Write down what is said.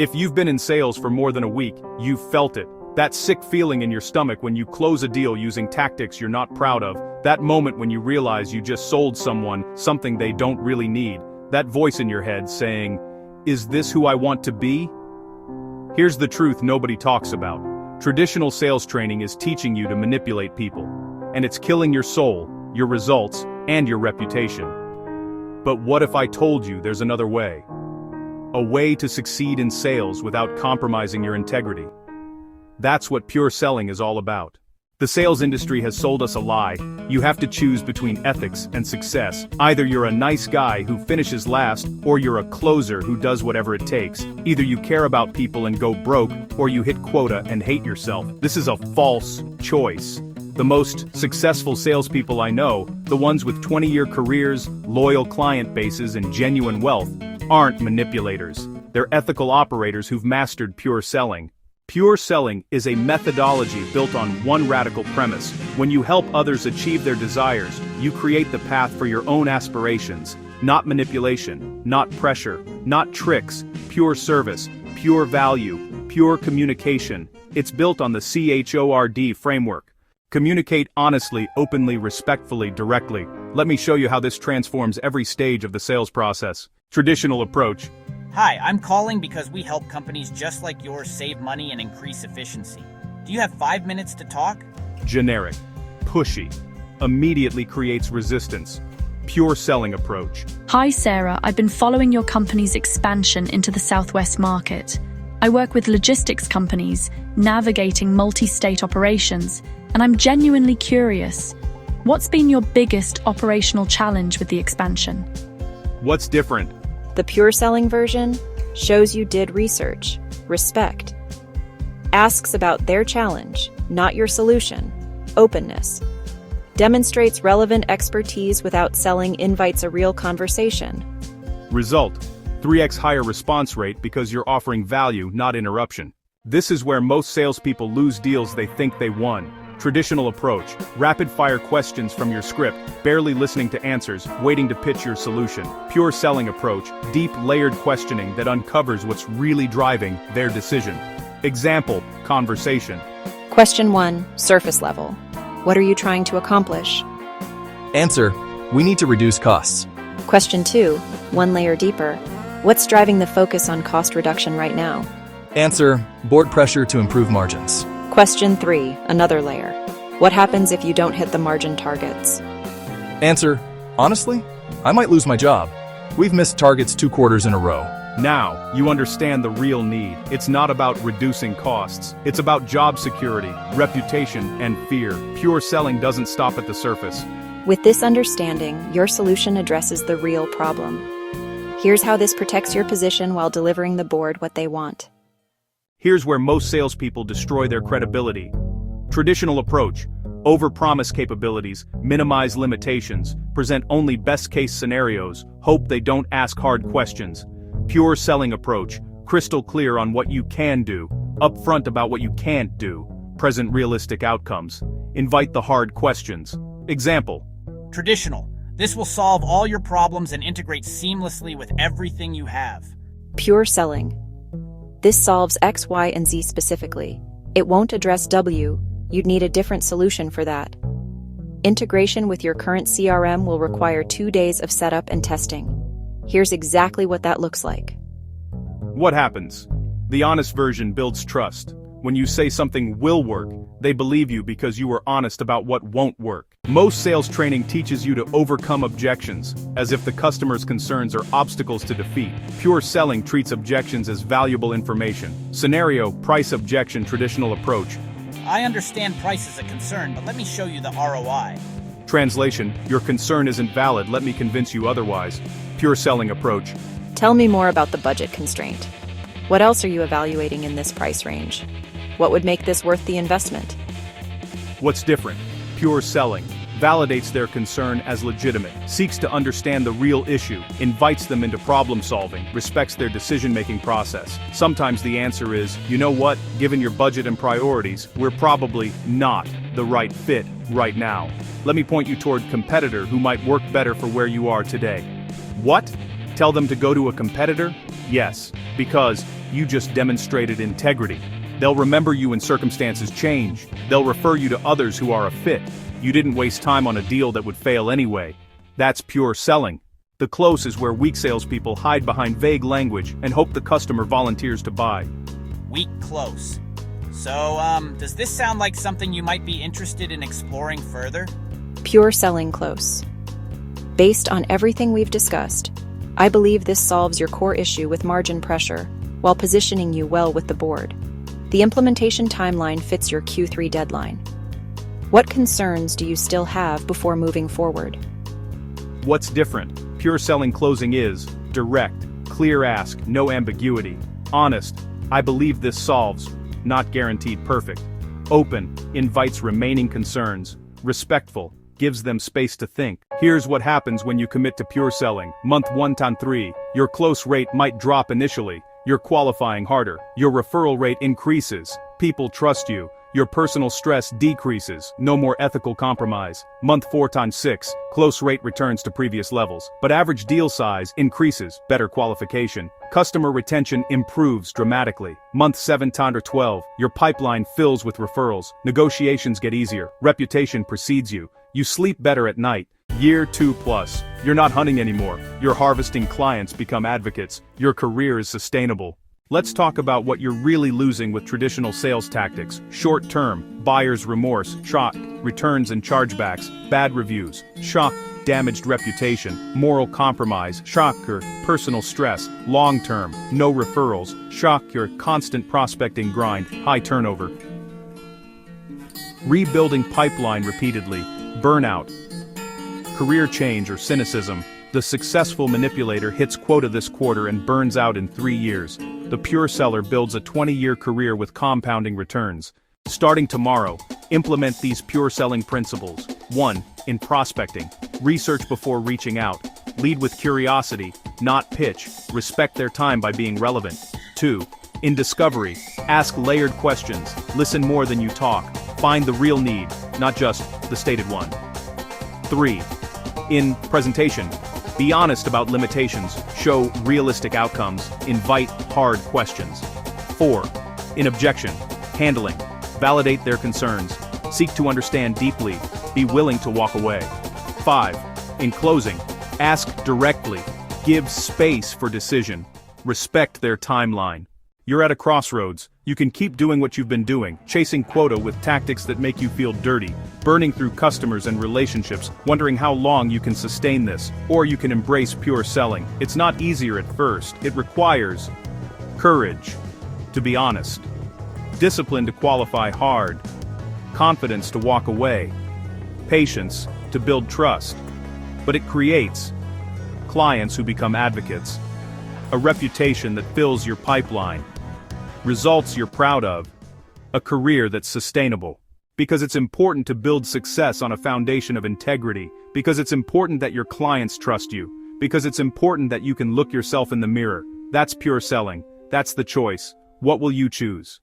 If you've been in sales for more than a week, you've felt it. That sick feeling in your stomach when you close a deal using tactics you're not proud of. That moment when you realize you just sold someone something they don't really need. That voice in your head saying, "Is this who I want to be?" Here's the truth nobody talks about. Traditional sales training is teaching you to manipulate people. And it's killing your soul, your results, and your reputation. But what if I told you there's another way? A way to succeed in sales without compromising your integrity. That's what pure selling is all about. The sales industry has sold us a lie. You have to choose between ethics and success. Either you're a nice guy who finishes last, or you're a closer who does whatever it takes. Either you care about people and go broke, or you hit quota and hate yourself. This is a false choice. The most successful salespeople I know, the ones with 20-year careers, loyal client bases, and genuine wealth, aren't manipulators. They're ethical operators who've mastered pure selling. Pure selling is a methodology built on one radical premise. When you help others achieve their desires, you create the path for your own aspirations. Not manipulation, not pressure, not tricks, pure service, pure value, pure communication. It's built on the CHORD framework. Communicate honestly, openly, respectfully, directly. Let me show you how this transforms every stage of the sales process. Traditional approach. Hi, I'm calling because we help companies just like yours save money and increase efficiency. Do you have 5 minutes to talk? Generic. Pushy. Immediately creates resistance. Pure selling approach. Hi Sarah, I've been following your company's expansion into the Southwest market. I work with logistics companies, navigating multi-state operations, and I'm genuinely curious. What's been your biggest operational challenge with the expansion? What's different? The pure selling version shows you did research, respect, asks about their challenge, not your solution, openness, demonstrates relevant expertise without selling, invites a real conversation. Result: 3x higher response rate because you're offering value, not interruption. This is where most salespeople lose deals they think they won. Traditional approach, rapid-fire questions from your script, barely listening to answers, waiting to pitch your solution. Pure selling approach, deep, layered questioning that uncovers what's really driving their decision. Example, conversation. Question 1, surface level. What are you trying to accomplish? Answer: we need to reduce costs. Question 2, one layer deeper. What's driving the focus on cost reduction right now? Answer: board pressure to improve margins. Question 3, another layer. What happens if you don't hit the margin targets? Answer: honestly, I might lose my job. We've missed targets 2 quarters in a row. Now, you understand the real need. It's not about reducing costs. It's about job security, reputation, and fear. Pure selling doesn't stop at the surface. With this understanding, your solution addresses the real problem. Here's how this protects your position while delivering the board what they want. Here's where most salespeople destroy their credibility. Traditional approach: overpromise capabilities, minimize limitations, present only best-case scenarios, hope they don't ask hard questions. Pure selling approach: crystal clear on what you can do, upfront about what you can't do, present realistic outcomes. Invite the hard questions. Example. Traditional. This will solve all your problems and integrate seamlessly with everything you have. Pure selling. This solves X, Y, and Z specifically. It won't address W. You'd need a different solution for that. Integration with your current CRM will require 2 days of setup and testing. Here's exactly what that looks like. What happens? The honest version builds trust. When you say something will work, they believe you because you were honest about what won't work. Most sales training teaches you to overcome objections, as if the customer's concerns are obstacles to defeat. Pure selling treats objections as valuable information. Scenario, price objection, traditional approach. I understand price is a concern, but let me show you the ROI. Translation, your concern isn't valid, let me convince you otherwise. Pure selling approach. Tell me more about the budget constraint. What else are you evaluating in this price range? What would make this worth the investment? What's different? Pure selling validates their concern as legitimate, seeks to understand the real issue, invites them into problem solving, respects their decision-making process. Sometimes the answer is, you know what, given your budget and priorities, we're probably not the right fit right now. Let me point you toward a competitor who might work better for where you are today. What? Tell them to go to a competitor? Yes, because you just demonstrated integrity. They'll remember you when circumstances change. They'll refer you to others who are a fit. You didn't waste time on a deal that would fail anyway. That's pure selling. The close is where weak salespeople hide behind vague language and hope the customer volunteers to buy. Weak close. So, does this sound like something you might be interested in exploring further? Pure selling close. Based on everything we've discussed, I believe this solves your core issue with margin pressure while positioning you well with the board. The implementation timeline fits your Q3 deadline. What concerns do you still have before moving forward? What's different? Pure selling closing is direct, clear ask, no ambiguity. Honest, I believe this solves, not guaranteed perfect. Open, invites remaining concerns. Respectful, gives them space to think. Here's what happens when you commit to pure selling. Month 1 to 3, your close rate might drop initially. You're qualifying harder. Your referral rate increases. People trust you. Your personal stress decreases. No more ethical compromise. Month 4 to 6, close rate returns to previous levels. But average deal size increases. Better qualification. Customer retention improves dramatically. Month 7 to 12, your pipeline fills with referrals. Negotiations get easier. Reputation precedes you. You sleep better at night. Year 2+, you're not hunting anymore. You're harvesting clients become advocates. Your career is sustainable. Let's talk about what you're really losing with traditional sales tactics. Short-term, buyer's remorse, shock, returns and chargebacks, bad reviews, shock, damaged reputation, moral compromise, shock your personal stress. Long-term, no referrals, shock your constant prospecting grind, high turnover. Rebuilding pipeline repeatedly, burnout, career change or cynicism. The successful manipulator hits quota this quarter and burns out in 3 years. The pure seller builds a 20-year career with compounding returns. Starting tomorrow, implement these pure selling principles. 1. In prospecting, research before reaching out. Lead with curiosity, not pitch. Respect their time by being relevant. 2. In discovery, ask layered questions. Listen more than you talk. Find the real need, not just the stated one. 3. In presentation, be honest about limitations, show realistic outcomes, invite hard questions. 4. In objection, handling, validate their concerns, seek to understand deeply, be willing to walk away. 5. In closing, ask directly, give space for decision, respect their timeline. You're at a crossroads. You can keep doing what you've been doing, chasing quota with tactics that make you feel dirty, burning through customers and relationships, wondering how long you can sustain this, or you can embrace pure selling. It's not easier at first. It requires courage to be honest, discipline to qualify hard, confidence to walk away, patience to build trust. But it creates clients who become advocates, a reputation that fills your pipeline, results you're proud of, a career that's sustainable. Because it's important to build success on a foundation of integrity, because it's important that your clients trust you, because it's important that you can look yourself in the mirror. That's pure selling. That's the choice. What will you choose?